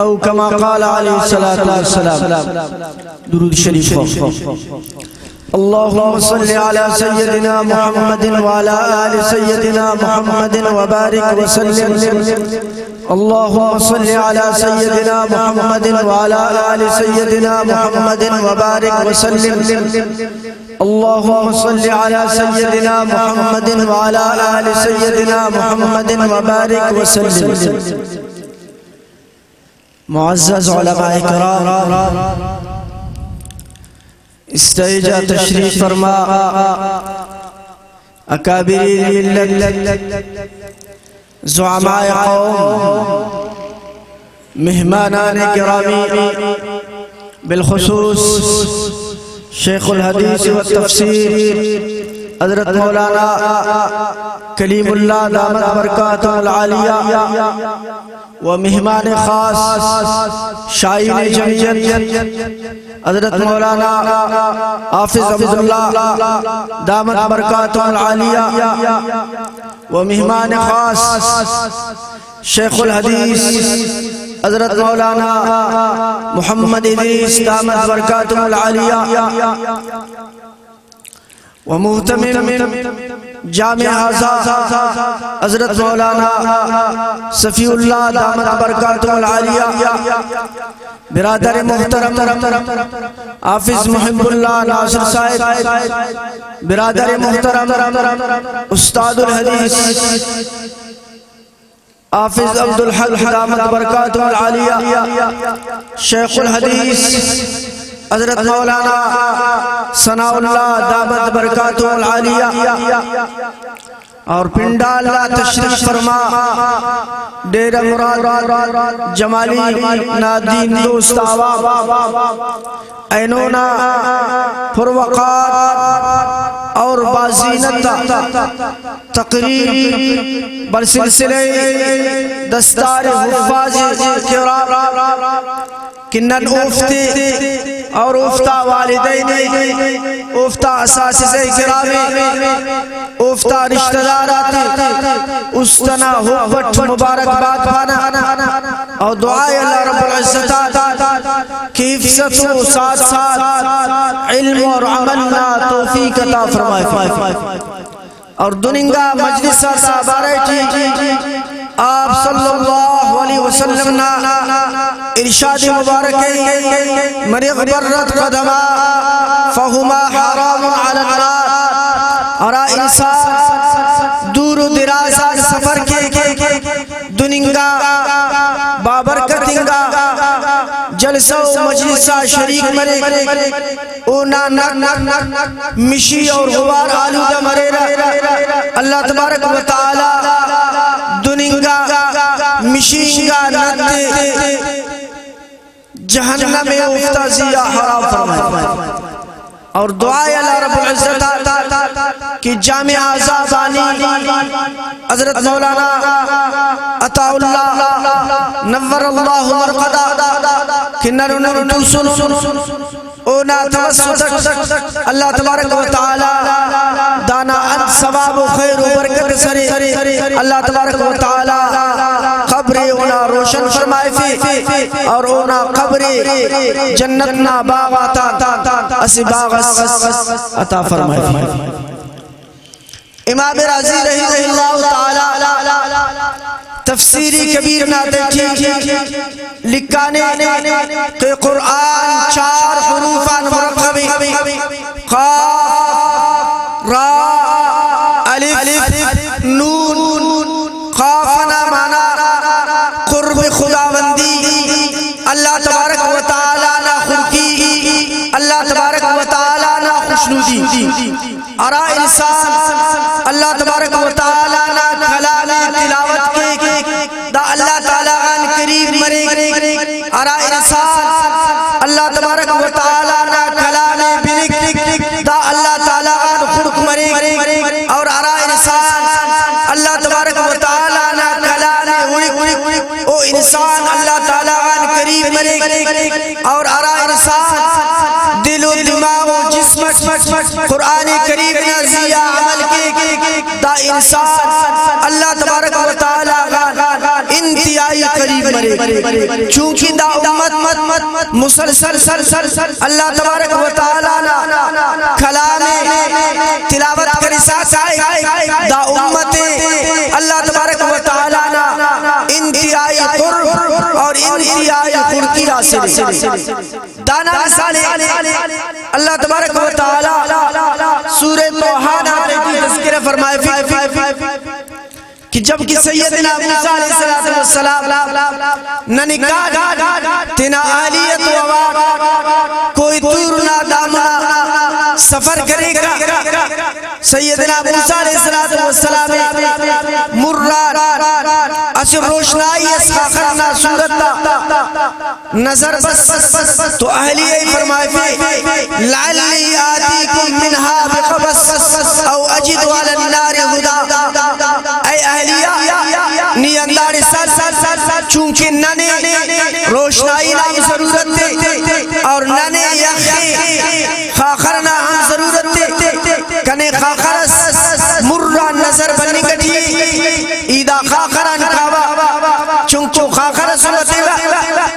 او کما قال علیہ السلام درود شریف اللهم صل على سيدنا محمد وعلى آل سيدنا محمد وبارك وسلم اللهم صل على سيدنا محمد وعلى آل سيدنا محمد وبارك وسلم اللهم صل على سيدنا محمد وعلى آل سيدنا محمد وبارك وسلم معزز علماء کرام استیجا تشریف فرما اکابرین ملت زعماء قوم مہمانان گرامی بالخصوص شیخ الحدیث والتفسیر حضرت مولانا کلیم اللہ دامت برکاتہ العالیہ و مہمان خاص شاعر جمعیت حضرت مولانا حافظ عبداللہ دامت برکاتہ العالیہ و مہمان خاص شیخ الحدیث حضرت مولانا محمد ادریس دامت برکاتہ العالیہ ومہتمم جامع آزاد حضرت مولانا صفی اللہ دامت برکاتہ العالیہ برادر محترم حافظ محب اللہ ناصر صاحب برادر محترم استاد الحدیث حافظ عبدالحق دامت برکاتہ العالیہ شیخ الحدیث حضرت مولانا ثناء اللہ دامت برکاتہ العالیہ اور پنڈا اللہ تشریف فرما ڈیرہ مراد جمالی نادین دوست آواب اینونا پروقار اور بازینت تقریب برسلسلے دستار حفاظ کرام کنن افتی اور افتا والدین افتا اساتذہ کرامی افتا رشتہ دارات استنا حبت مبارک بات پانا اور دعائے اللہ رب العزت کی حفظت و ساتھ علم اور عملنا توفیق عطا فرمائے اور دننگا مجلس بارے آپ صلی اللہ علیہ وسلم ارشاد مبارک مریغ برت قدما فہما حرام علی النار اور انسان دور و دراز سفر کے دننگا بابرکتنگا جلسہ و مجلسہ شریک مرے اونا مشی اور غبار آلودہ مرے اللہ تبارک و تعالی دننگا مشینگا نتے جہنم میں افتازیہ حرام فرمائے اور دعائے اللہ رب العزت کی جامع آزادانی حضرت مولانا عطا اللہ نور اللہ مرقدہ کنر تلسل اونا توسط اللہ تبارک و تعالی دانا انت ثواب و خیر و برکت سرے اللہ تبارک و تعالی قبر اونا روشن فرمائے فی اور اونا قبر جنتنا باغ اسی باغ عطا فرمائے امام راضی رحمہ اللہ تعالی تفسیری کبیر نہ دیکھی لکھانے کہ قرآن 4 حروفان مرقبی قاف را الف نون قافنا مانا قرب خداوندی اللہ تبارک و تعالی نا خلقی اللہ تبارک و تعالی نا خوشنودی ارا انسان اللہ تبارک و تعالی نا کلام تلاوت کے دا اللہ تعالی عن قریب مرے ارا انسان اللہ تبارک و تعالی نا کلام بلک دا اللہ تعالی عن خلق مرے اور ارا انسان اللہ تبارک و تعالی نا کلام او انسان اللہ تعالی عن قریب مرے اور ارا انسان دل و دماغ و جسم قرآن کریم نازیہ عمل کے دا انسان اللہ تبارک و تعالی انتہائی قریب مرے چونکہ دا امت مسلسل اللہ تبارک و تعالی کلام تلاوت کری ساتھ آئے دا امت اللہ تبارک و تعالی انتہائی قرب اور انتہائی قربی حاصل دانا مثالے اللہ تبارک و تعالی سورہ توحہ میں تذکرہ فرمائے کہ جب کہ سیدنا موسیٰ علیہ السلام ننکاد تینا آلیت و آوار کوئی دور نہ دامنا سفر کرے گا سیدنا موسیٰ علیہ السلام مرار اچھر روشنائی اس خاخرنا صورت نظر بس تو اہلیہ فرمائے لعلی آتیکم منہا بقبس او اجد علی النار ہدا اے اہلیہ نی اندار ساتھ چونکہ ننے روشنائی نام ضرورت تے اور ننے یخی خاخرنا ہم ضرورت تے کنے خاخرس مرہ نظر بنی کٹی ایدہ خاخران کھاوا چونکہ خاخرس ہوتے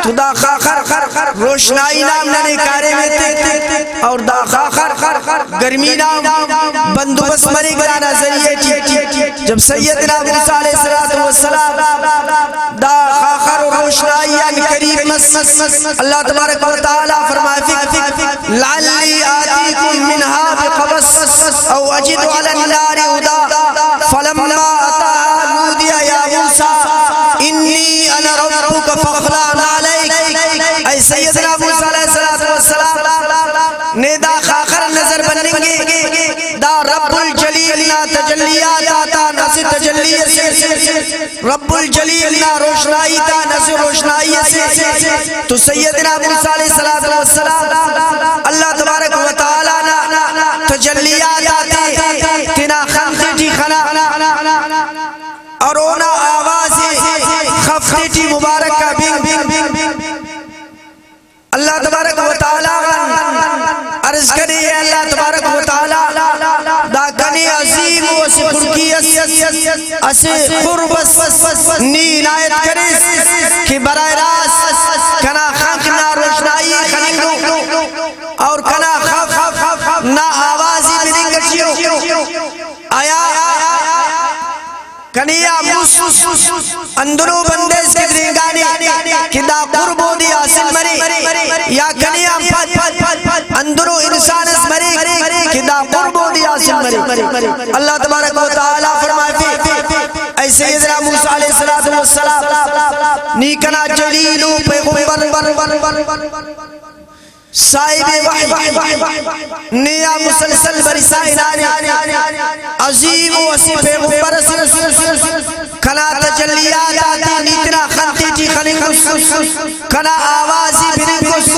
تو دا خاخر روشنائی نام ننے کارے میں تے اور دا خاخر گرمی نام بندوبس مری گرانا ذریعے چی جب سیدنا موسیٰ علیہ السلام دا خاخر و روشنائی قریب مس اللہ تبارک و تعالی فرمائے لعلی آتیکم منہا بقبس او اجد علی النار ہدا فلما اتاها نودی یا موسیٰ انی انا ربک فاخلع علیک اے سیدنا موسیٰ علیہ السلام نے دا خاخر نظر بننگے دا رب الجلیل نا تجلیات آتا نسی تجلیت سے رب الجلیل نا روشنائی تا نسی روشنائی سے تو سیدنا موسیٰ علیہ السلام اللہ تبارک و تعالی نا تجلیات آتے تینا خمخیٹی خنا اور اونا آوازی خفتیٹی مبارکہ بین اللہ تبارک و تعالی عرض کرے اللہ تبارک و تعالی دا گنی عظیم و اسی قرقیت اسی قربت نی عنایت کرے کہ برائے راست کنا خاک نا روشنائی خنگو اور کنا خاک نا آوازی برنگٹیو آیا کنیا موس اندرو بندے اس کے درنگانے کہ دا قربو دی حاصل مرے یا کنیا پھت اندرو انسان اس مرے کہ دا قربو دی حاصل مرے اللہ تبارک و تعالی فرمائے اے سیدنا موسیٰ علیہ السلام نیکنا جلیلو پیغمبر صاحب وحی نیا مسلسل برسائنانی عظیم و اسی پیغمبر کنا تجلیات آتی نیتنا خلقی جی خلقس کنا آوازی برنگس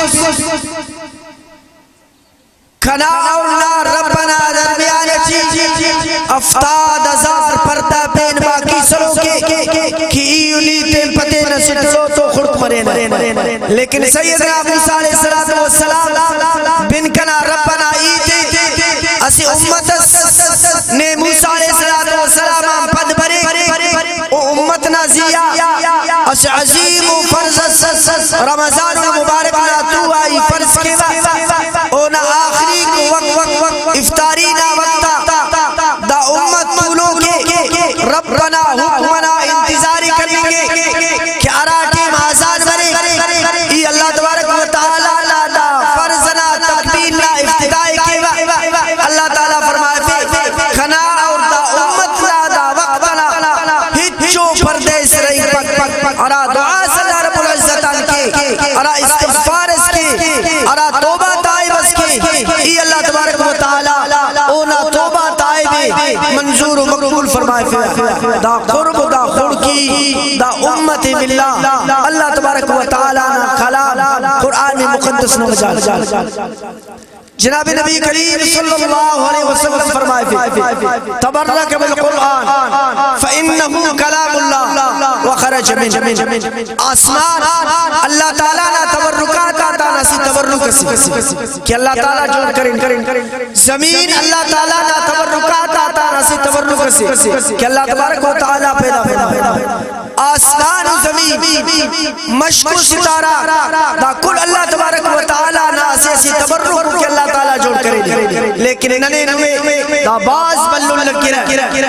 کنا اولا ربنا درمیانتی افتاد ہزار پردہ بین باقی سروں کے کی ایونی تیم پتے نسٹرو تو خرد مرین لیکن سیدنا موسیٰ علیہ السلام بن کنا ربنا ایتے اسی امت نے موسیٰ علیہ السلام پد برے او امت نازیہ اسی عظیم و فرض رمضان مبارک نا تو آئی فرض کے وقت او نا آخری وقت افطاری نا وقتا دا امت طولوں کے ربنا حکمنا انتظاری کریں گے کہ اراٹیم آزاد برے ای اللہ تبارک و تعالی دا فرضنا تقبیل نا افتدائی کے وقت اللہ تعالی فرمائے کھنا اور دا امت لا دا وقتنا ہچو پردیس رہی پک ارا دعا صلی رب العزت ان کے ارا استغفار اس کے ارا توبہ تائب اس کے ای اللہ تبارک و تعالی اونا توبہ تائب منظور و مقبول فرمائے دا قرب دا خڑکی دا امت باللہ اللہ تبارک و تعالی نا کلام قرآن مقدس نمجال جناب نبی کریم صلی اللہ علیہ وسلم فرمائے تبرک بالقرآن فإنہو کلام اللہ وخرج من آسمان اللہ تعالیٰ نا تبرکات آتا ناسی تبرک کہ اللہ تعالیٰ جوڑ کریں زمین اللہ تعالیٰ نا تبرکات آتا رسی تبرک سے کہ اللہ تبارک و تعالیٰ پیدا آسمان و زمین مشق و ستارہ دا کل اللہ تبارک و تعالیٰ نا ایسی تبرک کہ اللہ تعالیٰ جوڑ کریں لیکن ننے نوے دا باز بلو لگی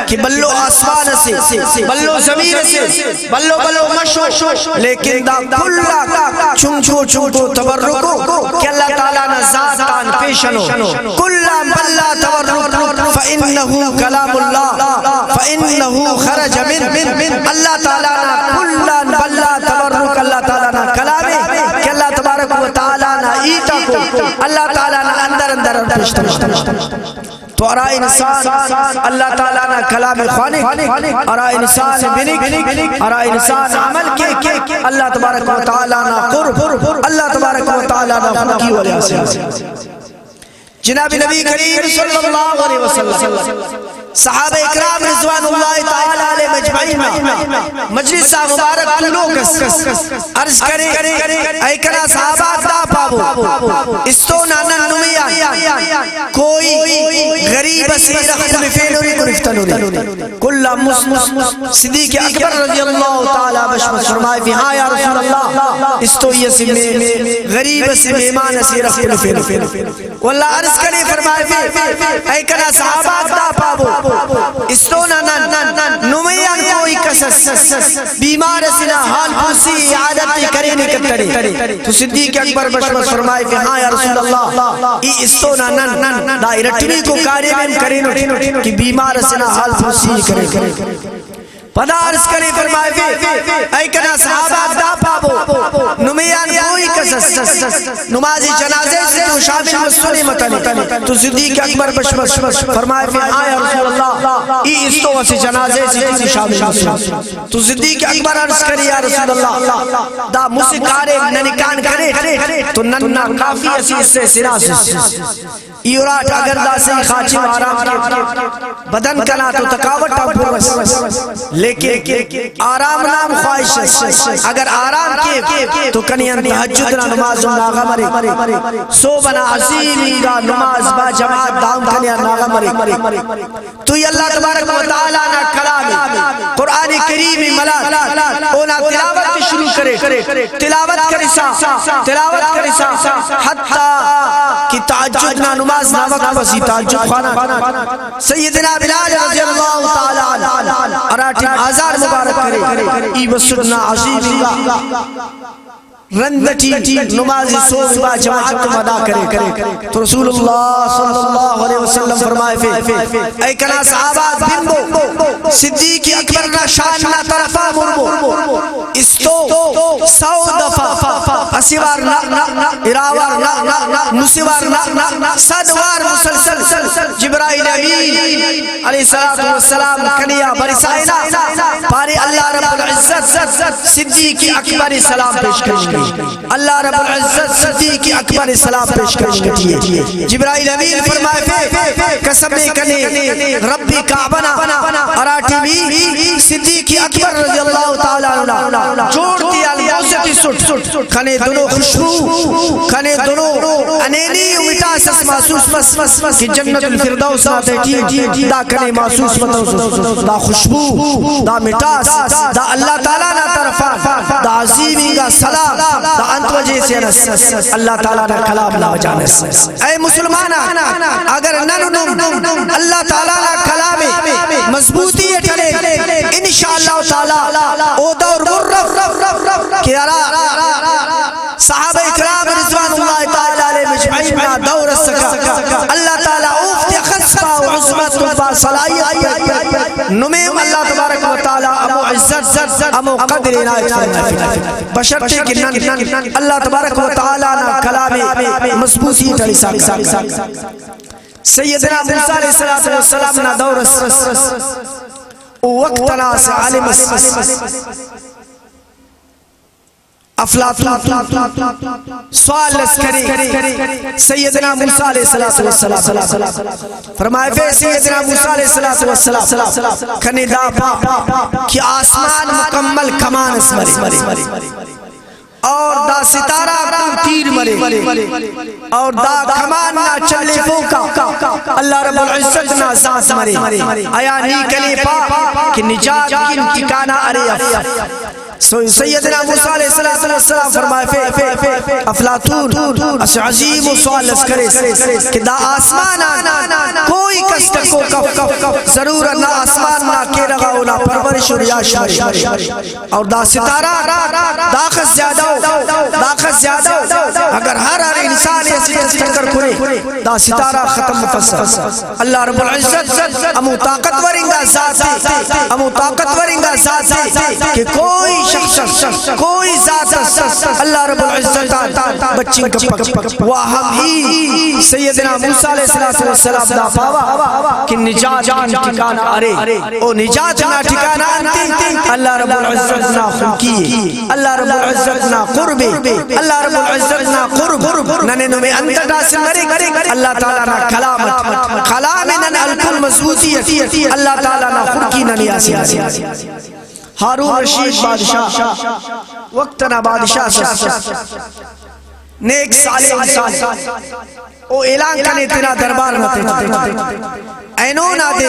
کہ بلو آسمان سے بلو زمین سے بلو مشق لیکن دا کلا چنچو تبرکو کہ اللہ تعالیٰ نا ذاتان پیشنو کلا بلا تبرک فإنہو کلام اللہ فإنہو خرج من اللہ تعالیٰ نا کلا بلا تبرک اللہ تعالیٰ نا کلامے کہ اللہ تبارک و تعالیٰ نا ایتا کو اللہ تعالیٰ نا اندر پیشتر تو ارائے انسان اللہ تعالیٰ نا کلام خانق ارائے انسان بنک ارائے انسان عمل کے اللہ تبارک و تعالیٰ نا قرب اللہ تبارک و تعالیٰ نا خلقی ولیہ سے جناب نبی کریم صلی اللہ علیہ وسلم صحابہ اکرام رضوان اللہ تعالیٰ علیہ مجمعین مجلس مبارک لوگ عرض کریں اے کنا صحابہ دا پاو استو نانا نمیا کوئی غریب سے رخم فیلوری گرفتنوری کل صدیق اکبر رضی اللہ تعالیٰ بشمت فرمائے فی ہاں یا رسول اللہ استو یہ غریب سے میمان سے رخم فیلوری واللہ عرض کریں فرمائے اے کنا صحابہ دا پاو استونا نمیان کوئی کسس بیمار سنا حال پوسی عادت کرنے کتڑے تو صدیق اکبر بشمت فرمائے کہ ہاں یا رسول اللہ ای استونا دائرٹنی کو کاری میں کریں کہ بیمار سنا حال پوسی کریں پدا عرض کریں فرمائے اے کنا صحابہ دا پاو نمیان کوئی کسس نمازی جنازے سے تو شامل مسئولی مطلع تو صدیق اکبر بشمت فرمائے آیا رسول اللہ ای استو وسی جنازے سے تو شامل مسئولی تو صدیق اکبر عرض کریں یا رسول اللہ دا موسیقارے ننکان کرے تو نننا کافی اسی اس سے سرا سے ایورات اگر دا سے خاچی آرام بدن کنا تو تکاوٹ پورس لیکن آرام نام خواہش اگر آرام کے تو کنیان تحجد نماز ناغا مرے سو بنا عظیم کا نماز با جماعت دام کنیان ناغا مرے تو یہ اللہ تبارک و تعالیٰ نا کلام قرآن کریم ملاد اونا تلاوت شروع کرے تلاوت کرسا حتی کہ تحجد نا نماز نا وقت وسی تحجد خوانا سیدنا بلال رضی اللہ تعالیٰ اراٹیم آزار مبارک کرے ای بسرنا عظیم رندٹی نماز صبح جماعت کو ادا کرے تو رسول اللہ صلی اللہ علیہ وسلم فرمائے اے کنا صحابہ بنبو صدیق اکبر نا شان نا طرفا مرمو استو سو دفع اسیوار نا اراوار نا مسیوار نا صدوار مسلسل جبرائیل امین علیہ السلام کنیا برسائنا پارے اللہ رب العزت صدیق اکبر سلام پیش کریں اللہ رب العزت صدیق اکبر سلام پیش کریں جبرائیل امین فرمائے قسم کنے ربی کعبنا اراٹی بھی صدیق اکبر رضی اللہ تعالیٰ جوڑ دیا الموسیقی سٹ کھنے دنو خوشبو کھنے دنو انینی مٹاسس محسوس کہ جنت الفردوس آتے دا کھنے محسوس مطلب دا خوشبو دا مٹاس دا اللہ تعالیٰ نا طرفا دا عظیمی کا سلام دا انت وجہ سے نس اللہ تعالیٰ نا کلام لا جانس اے مسلمانا اگر ننم اللہ تعالیٰ نا کلام مضبوطی اٹھلے انشاءاللہ تعالیٰ او دور مرف کہ صحابہ اکرام رضوان اللہ تعالیٰ علیہ مجمعین دور سکا اللہ تعالیٰ اوفت خصفہ و عظمت و صلاحیت نمیم اللہ تبارک و تعالیٰ امو عزت امو قدر عنایت فرمائے بشرطے کہ اللہ تبارک و تعالیٰ نا کلام مضبوطی ٹھلی ساکھ سیدنا موسیٰ علیہ السلام نا دور وقتنا سے عالم افلاطون سوال لسکری سیدنا موسیٰ علیہ السلام فرمائے فے سیدنا موسیٰ علیہ السلام کھنے دا پا کہ آسمان مکمل کمان اس مرے اور دا ستارہ تیر مرے اور دا کمان نہ چلے فوکا اللہ رب العزت نہ سانس مرے آیا نی کلی پا کہ نجات کن ٹھکانہ ارے سیدنا موسیٰ علیہ السلام فرمائے افلاطون اس عظیم و سوال کرے کہ دا آسمان کوئی کس تکو کف ضرور نہ آسمان نہ کے رغا اولا پرورش اور یاش مرے اور دا ستارہ داخت زیادہ اگر ہر انسان ایسی تذکر کرے دا ستارہ ختم مفسر اللہ رب العزت امو طاقتور انگا ذات ہے کہ کوئی شخص کوئی ذات اللہ رب العزت بچی کپک وہم ہی سیدنا موسیٰ علیہ السلام دا پاوا کہ نجات ٹھکانہ ارے او نجات نہ ٹھکانہ انتی اللہ رب العزت نہ خلقی اللہ رب العزت نہ قرب اللہ رب العزت نہ قرب نننو میں انتٹا سے مرے اللہ تعالیٰ نہ کلامت نن الکل مضبوطیت اللہ تعالیٰ نہ خلقی نہ نیاسی ہارون رشید بادشاہ وقتنا بادشاہ نیک صالح انسان او اعلان کنے تیرا دربار نہ اینو نہ دے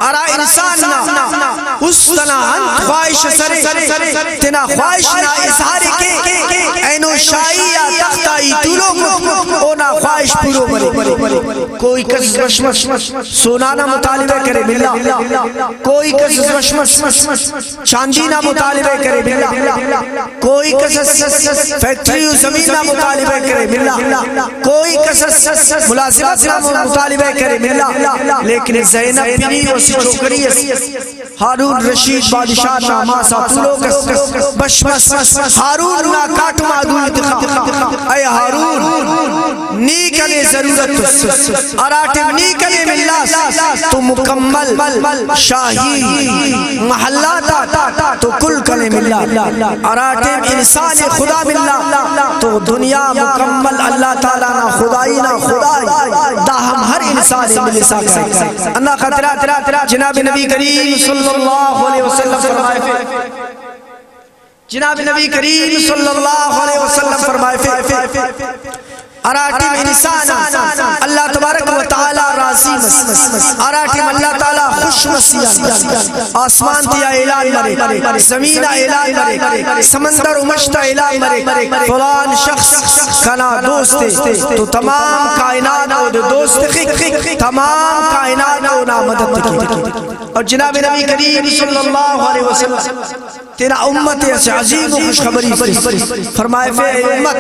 ارا انسان نہ اس تنا خواہش سرے تنا خواہش نہ اظہار کے اینو شاہی یا تختائی طولوں او نہ خواہش پورو مرے کوئی کس وشمش سونا نہ مطالبہ کرے ملا کوئی کس وشمش چاندی نہ مطالبہ کرے ملا کوئی کس فیکٹری و زمین نہ مطالبہ کرے ملا کوئی کس ملازمت نہ مطالبہ کرے ملا لیکن زینب بنی وسی چھوکری ہارون رشید بادشاہ نامہ ساتولو کس بشمس ہارون نا کاٹو مادو اتخا اے ہارون نی کلے ضرورت اراٹم نی کلے ملا تو مکمل شاہی محلاتا تو کل کلے ملا اراٹم انسان خدا ملا تو دنیا مکمل اللہ تعالیٰ نا خدائی نا خدائی دا ہم ہر انسان ملے ساکھ اللہ خطرہ جناب نبی کریم صلی اللہ علیہ وسلم فرمائے جناب نبی کریم صلی اللہ علیہ وسلم فرمائے اراٹم انسان اللہ تبارک و تعالی راضی اراٹم اللہ تعالی خوش مسیح آسمان دیا اعلان مرے زمین اعلان مرے سمندر امشتا اعلان مرے فلان شخص کنا دوست تو تمام کائنات او دوست تمام کائنات او نا مدد کی اور جناب نبی کریم صلی اللہ علیہ وسلم تیرا امت ایسے عظیم و خوشخبری فرمائے فے امت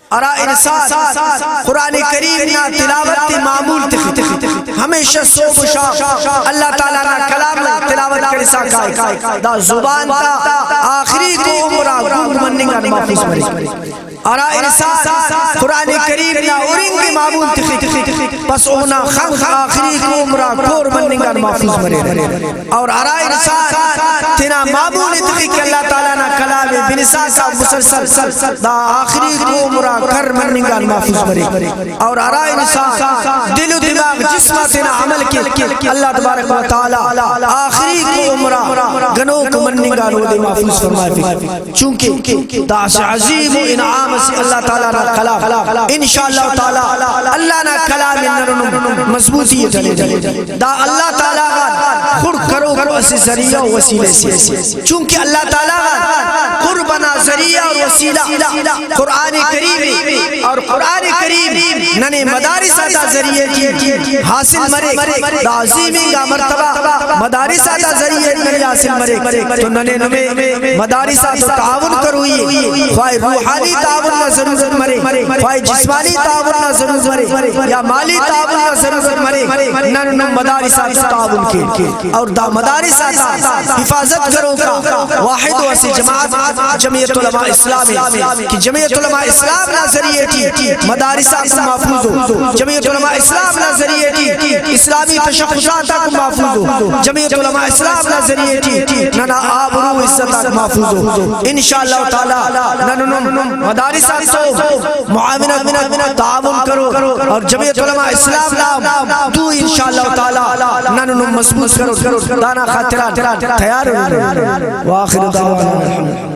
ارا انسان قرآن کریم نا تلاوت معمول تخی ہمیشہ صوب و شام اللہ تعالیٰ نا کلام تلاوت کرے ساکھائے دا زبان تا آخری کو عمرہ گونگ مننگا محفوظ مرے ارا انسان قرآن کریم نا اورنگ معمول تخی پس اونا خنخ آخری کو عمرہ کور مننگا محفوظ مرے اور ارا انسان تینا معمول تخی کہ اللہ تعالیٰ نا کلام بنسا کا مسلسل دا آخری کو عمرہ کر مننگان محفوظ مرے اور ارا انسان دل و دماغ جسمہ تینا عمل کی اللہ تبارک و تعالی آخری کو عمرہ گنو کو مننگان و دے محفوظ فرمائے چونکہ دا سے عظیم و انعام سے اللہ تعالی نا کلام انشاءاللہ تعالی اللہ نا کلام مضبوطی چلے دا اللہ تعالی خود کرو اسے ذریعہ و وسیلے سے چونکہ اللہ تعالی قربنا ذریعہ و وسیلہ قرآن کریم اور قرآن کریم ننے مدارس آتا ذریعے کی حاصل مرے دا عظیمی کا مرتبہ مدارس آتا ذریعے کی حاصل مرے تو ننے نمیں مدارس آتا تعاون کروئی خواہ روحانی تعاون نہ ضرورت مرے خواہ جسمانی تعاون نہ ضرورت مرے یا مالی تعاون نہ ضرورت مرے ننے مدارس آتا تعاون کے اور دا مدارس آتا حفاظت کرو کا واحد و اسی جماعت جمعیت علماء اسلام کی جمعیت علماء اسلام نہ ذریعے کی مدارس کو محفوظ ہو جمعیت علماء اسلام نہ ذریعے کی اسلامی تشخصات کو محفوظ ہو جمعیت علماء اسلام نہ ذریعے کی ننا آبرو عزت کو محفوظ ہو انشاءاللہ تعالی ننن مدارس کو معاونت تعاون کرو اور جمعیت علماء اسلام نام تو انشاءاللہ تعالی ننن مضبوط کرو دانا خاطرات تیار ہو واخر دعوانا